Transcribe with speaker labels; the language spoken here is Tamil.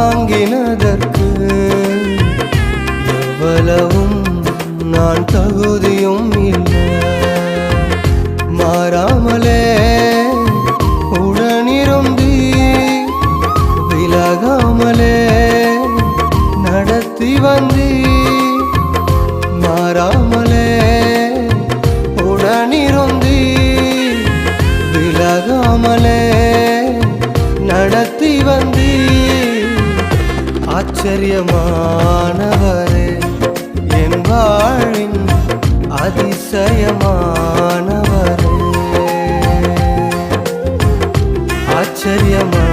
Speaker 1: தாங்கினதற்கு எவ்வளவும் நான் தகுதியும் இல்லை. மாறாமலே உடனிருந்தி விலகாமலே நடத்தி வந்தி. மாறாமலே உடனிருந்தி விலகாமலே நடத்தி வந்தி. ஆச்சரியமானவரே என் வாழின் அதிசயமானவரே. ஆச்சரியமான